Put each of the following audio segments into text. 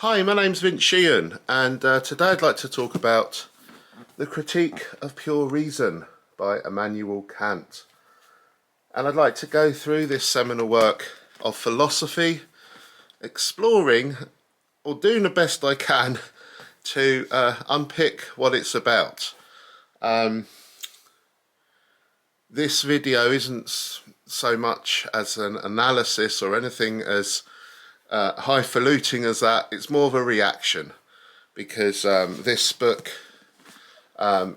Hi, my name's Vince Sheehan, and today I'd like to talk about The Critique of Pure Reason by Immanuel Kant. And I'd like to go through this seminal work of philosophy, exploring, or doing the best I can to unpick what it's about. This video isn't so much as an analysis or anything as highfalutin as that. It's more of a reaction, because this book,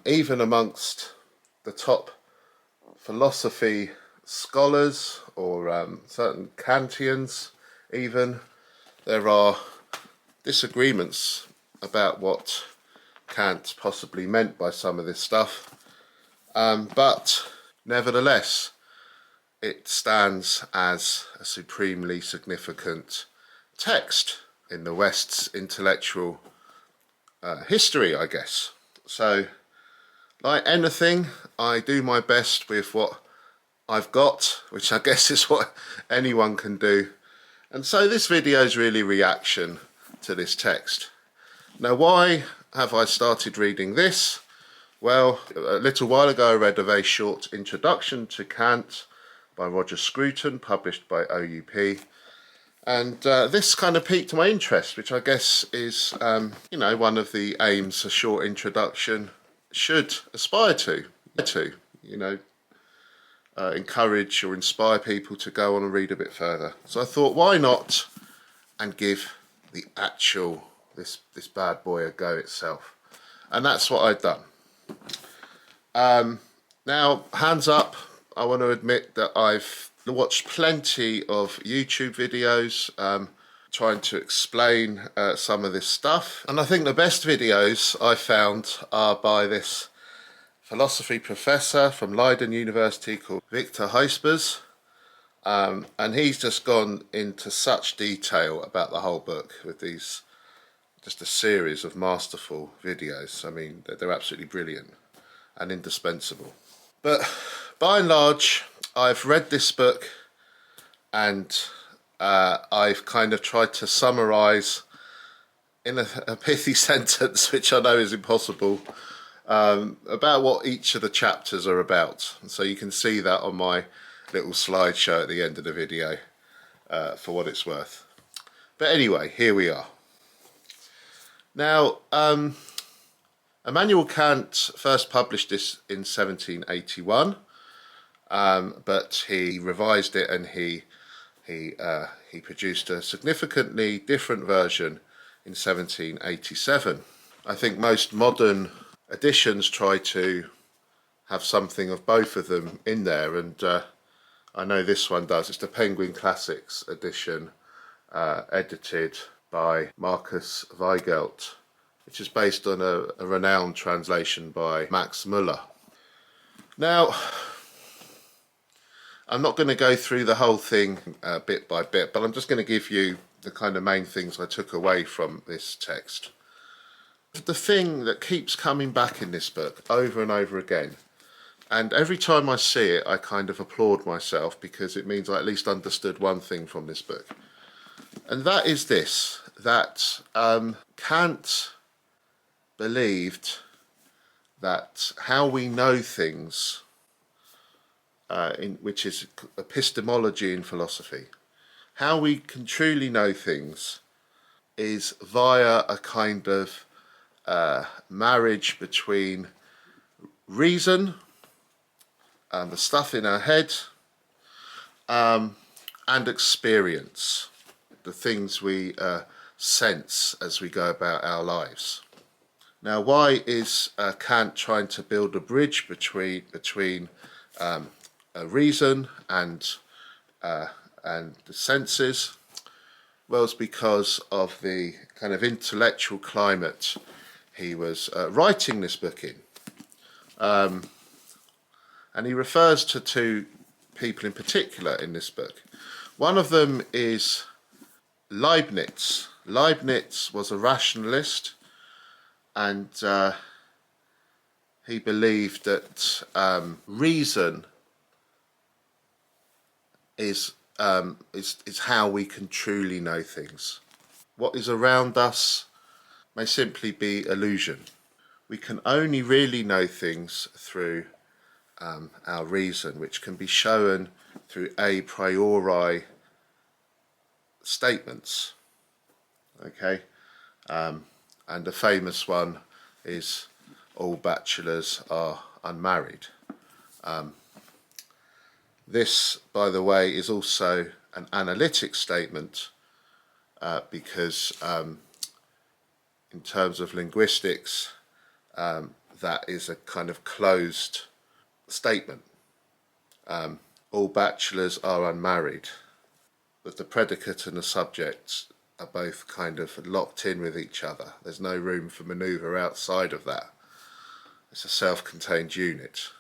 even amongst the top philosophy scholars or certain Kantians even, there are disagreements about what Kant possibly meant by some of this stuff, but nevertheless it stands as a supremely significant text in the West's intellectual history, I guess. So, like anything, I do my best with what I've got, which I guess is what anyone can do. And so this video is really reaction to this text. Now, why have I started reading this? Well, a little while ago I read a very short introduction to Kant by Roger Scruton, published by OUP. And this kind of piqued my interest, which I guess is, one of the aims a short introduction should aspire to, encourage or inspire people to go on and read a bit further. So I thought, why not, and give the actual, this bad boy a go itself. And that's what I've done. Now, hands up, I want to admit that I've watched plenty of YouTube videos trying to explain some of this stuff, and I think the best videos I found are by this philosophy professor from Leiden University called Victor Huijsbers, and he's just gone into such detail about the whole book with these, just a series of masterful videos. I mean, they're absolutely brilliant and indispensable. But by and large, I've read this book, and I've kind of tried to summarise in a pithy sentence, which I know is impossible, about what each of the chapters are about. And so you can see that on my little slideshow at the end of the video, for what it's worth. But anyway, here we are. Now, Immanuel Kant first published this in 1781, but he revised it, and he produced a significantly different version in 1787. I think most modern editions try to have something of both of them in there, and I know this one does. It's the Penguin Classics edition, edited by Marcus Weigelt, which is based on a renowned translation by Max Muller. Now, I'm not going to go through the whole thing bit by bit, but I'm just going to give you the kind of main things I took away from this text. The thing that keeps coming back in this book over and over again, and every time I see it I kind of applaud myself, because it means I at least understood one thing from this book. And that is this, that Kant believed that how we know things, which is epistemology in philosophy, how we can truly know things is via a kind of marriage between reason, the stuff in our head, and experience, the things we sense as we go about our lives. Now, why is Kant trying to build a bridge between reason and the senses? Well, it's because of the kind of intellectual climate he was writing this book in. And he refers to two people in particular in this book. One of them is Leibniz. Leibniz was a rationalist, and he believed that reason is how we can truly know things. what is around us may simply be illusion. We can only really know things through our reason, which can be shown through a priori statements. Okay, and a famous one is all bachelors are unmarried. This, by the way, is also an analytic statement because in terms of linguistics, that is a kind of closed statement. All bachelors are unmarried. But the predicate and the subject are both kind of locked in with each other. There's no room for manoeuvre outside of that. It's a self-contained unit,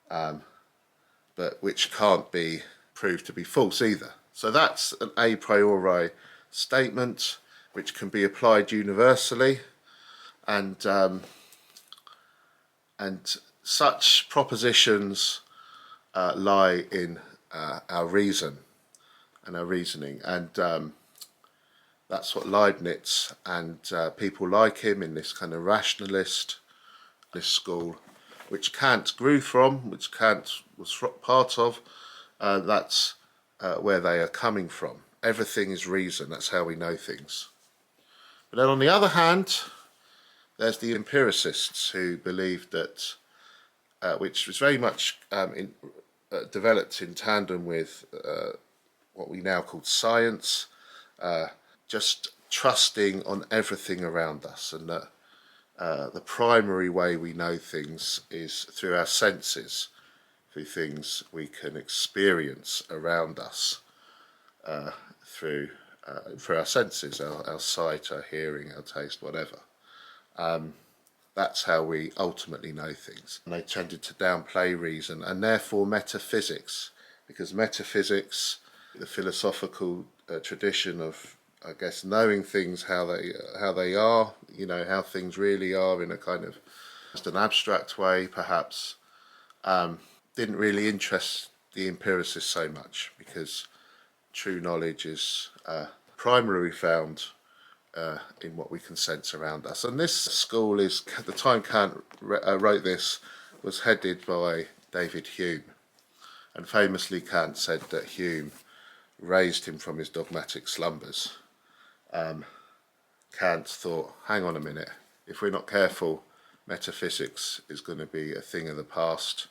but which can't be proved to be false either. So that's an a priori statement which can be applied universally, and such propositions lie in our reason and our reasoning, and that's what Leibniz and people like him in this kind of rationalist school, which Kant grew from, which Kant was part of, that's where they are coming from. Everything is reason, that's how we know things. But then on the other hand, there's the empiricists who believe that, which was very much developed in tandem with what we now call science, just trusting on everything around us, and that the primary way we know things is through our senses, through things we can experience around us through our senses, our sight, our hearing, our taste, whatever. That's how we ultimately know things. And they tended to downplay reason and therefore metaphysics, because metaphysics, the philosophical tradition of, I guess, knowing things how they are, how things really are in a kind of just an abstract way, perhaps, didn't really interest the empiricists so much, because true knowledge is primarily found in what we can sense around us. And this school is, at the time Kant wrote this, was headed by David Hume. And famously Kant said that Hume raised him from his dogmatic slumbers. Kant thought, hang on a minute, if we're not careful, metaphysics is going to be a thing of the past.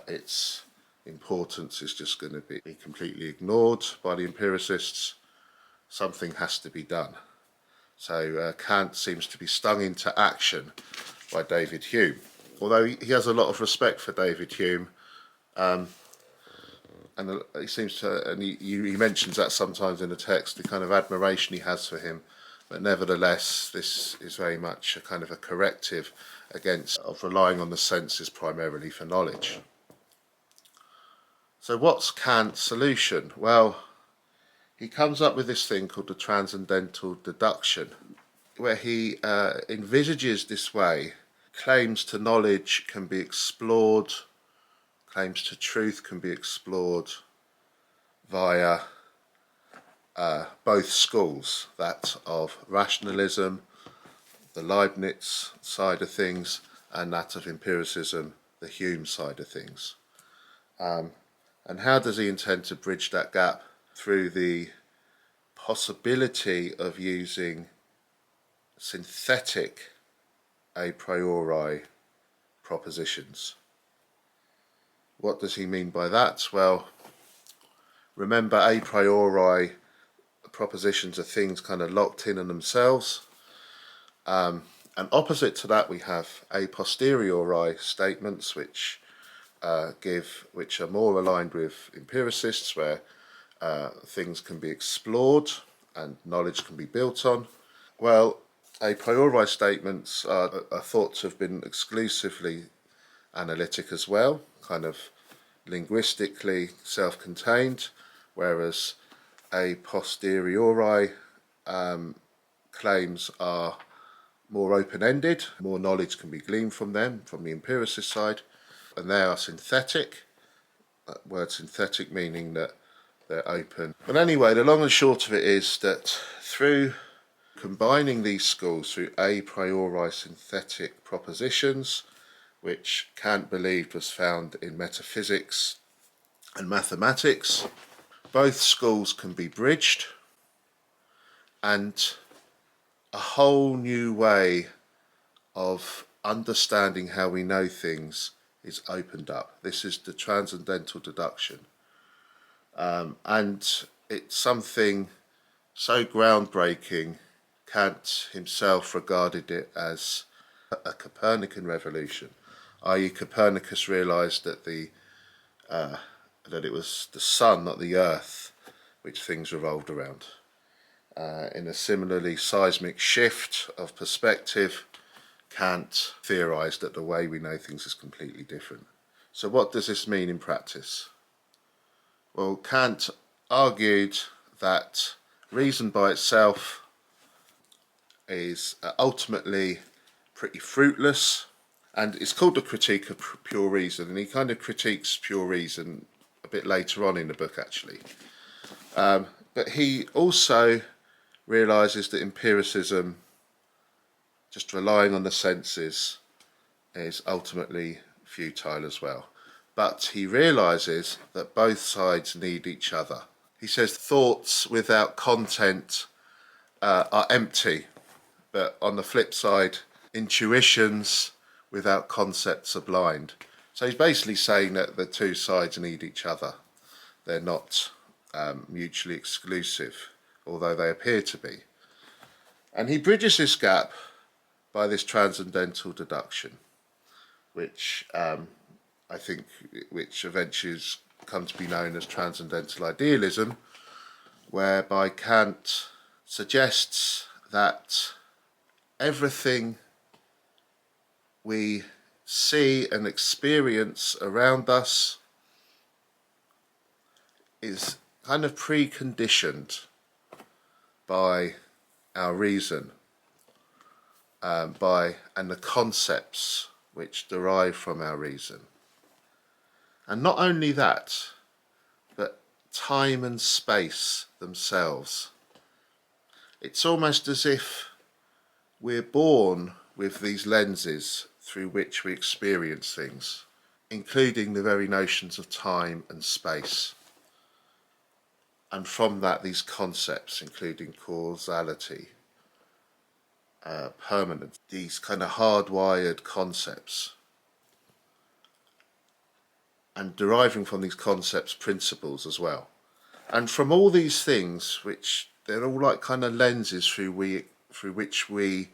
Its importance is just going to be completely ignored by the empiricists. Something has to be done. So Kant seems to be stung into action by David Hume. Although he has a lot of respect for David Hume, and he seems to, and he mentions that sometimes in the text, the kind of admiration he has for him. But nevertheless, this is very much a kind of a corrective against of relying on the senses primarily for knowledge. So what's Kant's solution? Well, he comes up with this thing called the transcendental deduction, where he envisages this way: claims to knowledge can be explored, claims to truth can be explored via both schools, that of rationalism, the Leibniz side of things, and that of empiricism, the Hume side of things. And how does he intend to bridge that gap? Through the possibility of using synthetic a priori propositions. What does he mean by that? Well, remember, a priori propositions are things kind of locked in on themselves. And opposite to that, we have a posteriori statements, which are more aligned with empiricists, where things can be explored and knowledge can be built on. Well, a priori statements are thought to have been exclusively analytic as well, kind of linguistically self-contained, whereas a posteriori claims are more open-ended, more knowledge can be gleaned from them, from the empiricist side, and they are synthetic. That word synthetic meaning that they're open. But anyway, the long and short of it is that through combining these schools through a priori synthetic propositions, which Kant believed was found in metaphysics and mathematics, both schools can be bridged and a whole new way of understanding how we know things is opened up. This is the transcendental deduction. And it's something so groundbreaking, Kant himself regarded it as a Copernican revolution, i.e. Copernicus realised that that it was the sun, not the earth, which things revolved around. In a similarly seismic shift of perspective, Kant theorised that the way we know things is completely different. So what does this mean in practice? Well, Kant argued that reason by itself is ultimately pretty fruitless, and it's called the critique of pure reason, and he kind of critiques pure reason a bit later on in the book actually. But he also realises that empiricism, just relying on the senses, is ultimately futile as well. But he realises that both sides need each other. He says thoughts without content are empty, but on the flip side, intuitions without concepts are blind. So he's basically saying that the two sides need each other. They're not mutually exclusive, although they appear to be. And he bridges this gap by this transcendental deduction, which I think eventually has come to be known as transcendental idealism, whereby Kant suggests that everything we see and experience around us is kind of preconditioned by our reason, and the concepts which derive from our reason. And not only that, but time and space themselves. It's almost as if we're born with these lenses through which we experience things, including the very notions of time and space. And from that, these concepts, including causality, permanence, these kind of hardwired concepts, and deriving from these concepts principles as well. And from all these things, which they're all like kind of lenses through which we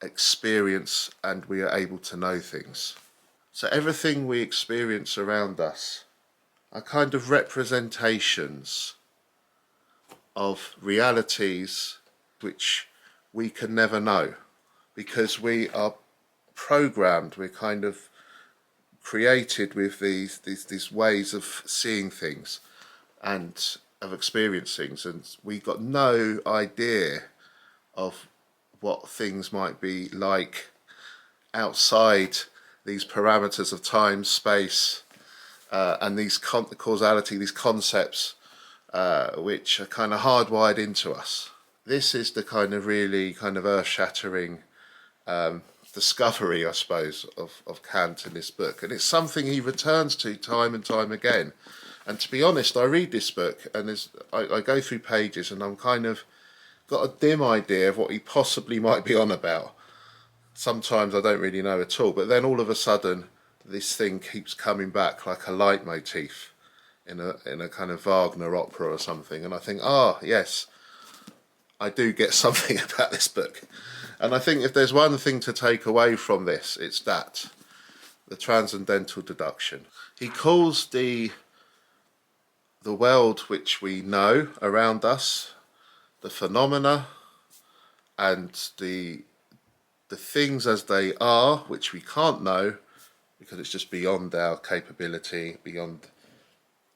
experience and we are able to know things. So everything we experience around us are kind of representations of realities which we can never know, because we are programmed, we're kind of created with these ways of seeing things and of experiencing things, and we've got no idea of what things might be like outside these parameters of time, space, and these causality, these concepts which are kind of hardwired into us. This is the kind of really kind of earth-shattering discovery, I suppose, of Kant in this book. And it's something he returns to time and time again. And to be honest, I read this book and I go through pages and I'm kind of got a dim idea of what he possibly might be on about. Sometimes I don't really know at all. But then all of a sudden, this thing keeps coming back like a leitmotif in a kind of Wagner opera or something. And I think, yes, I do get something about this book. And I think if there's one thing to take away from this, it's that, the transcendental deduction. He calls the world which we know around us, the phenomena and the things as they are, which we can't know because it's just beyond our capability, beyond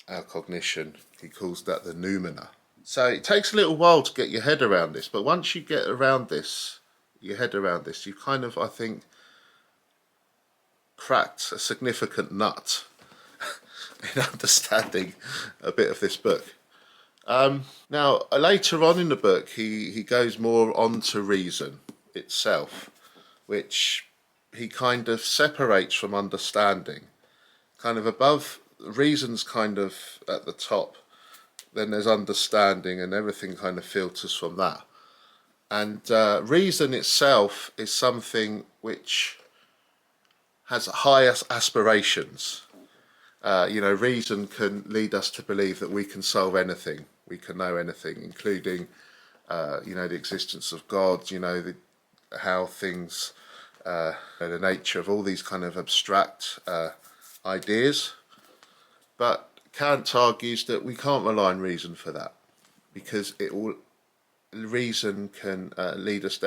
our cognition. He calls that the noumena. So it takes a little while to get your head around this, but once you get around this, your head around this, you kind of, I think, cracked a significant nut in understanding a bit of this book. Now, later on in the book, he goes more on to reason itself, which he kind of separates from understanding. Kind of above, reason's kind of at the top, then there's understanding, and everything kind of filters from that. And reason itself is something which has high aspirations. Reason can lead us to believe that we can solve anything, we can know anything, including, the existence of God, how things, the nature of all these kind of abstract ideas. But Kant argues that we can't rely on reason for that, because reason can lead us,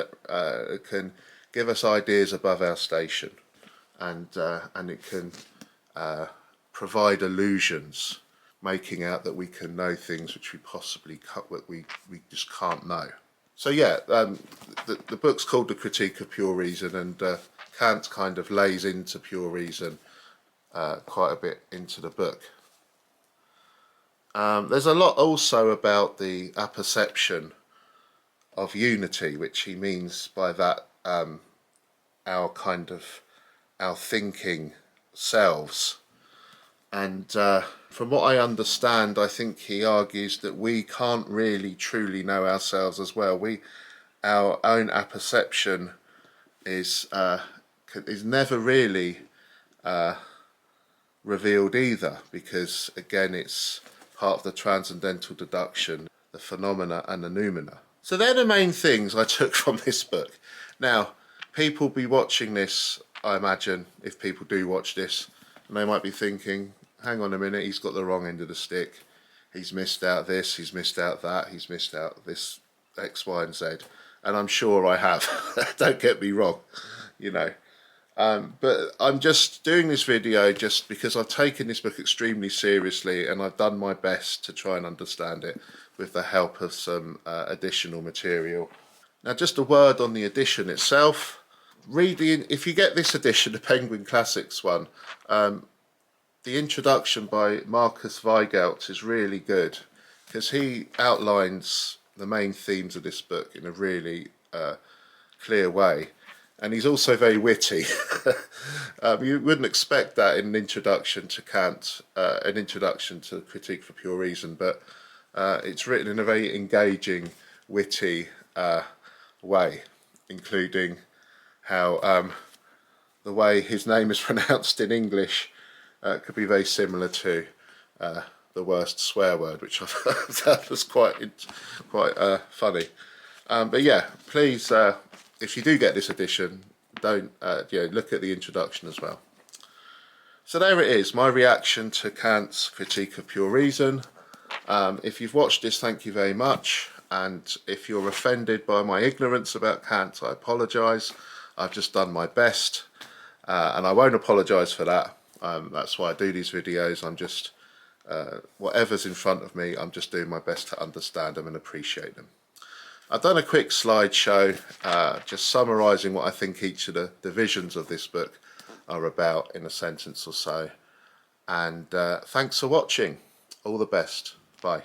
can give us ideas above our station, and it can provide illusions, making out that we can know things which we just can't know. So yeah, the book's called The Critique of Pure Reason, and Kant kind of lays into pure reason quite a bit into the book. There's a lot also about the apperception of unity, which he means by that our thinking selves. And from what I understand, I think he argues that we can't really truly know ourselves as well. Our own apperception is never really revealed either, because again it's part of the transcendental deduction, the phenomena and the noumena. So they're the main things I took from this book. Now, people be watching this, I imagine, if people do watch this, and they might be thinking, hang on a minute, he's got the wrong end of the stick. He's missed out this, he's missed out that, he's missed out this X, Y, and Z. And I'm sure I have. Don't get me wrong, But I'm just doing this video just because I've taken this book extremely seriously, and I've done my best to try and understand it with the help of some additional material. Now, just a word on the edition itself. If you get this edition, the Penguin Classics one, the introduction by Marcus Weigelt is really good, because he outlines the main themes of this book in a really clear way. And he's also very witty. You wouldn't expect that in an introduction to Kant, an introduction to Critique for Pure Reason, but it's written in a very engaging, witty way, including how the way his name is pronounced in English could be very similar to the worst swear word, which I thought was quite funny. But yeah, please, if you do get this edition, don't look at the introduction as well. So there it is, my reaction to Kant's Critique of Pure Reason. If you've watched this, thank you very much. And if you're offended by my ignorance about Kant, I apologise. I've just done my best, and I won't apologise for that. That's why I do these videos. I'm just, whatever's in front of me, I'm just doing my best to understand them and appreciate them. I've done a quick slideshow just summarising what I think each of the divisions of this book are about in a sentence or so. And thanks for watching. All the best. Bye.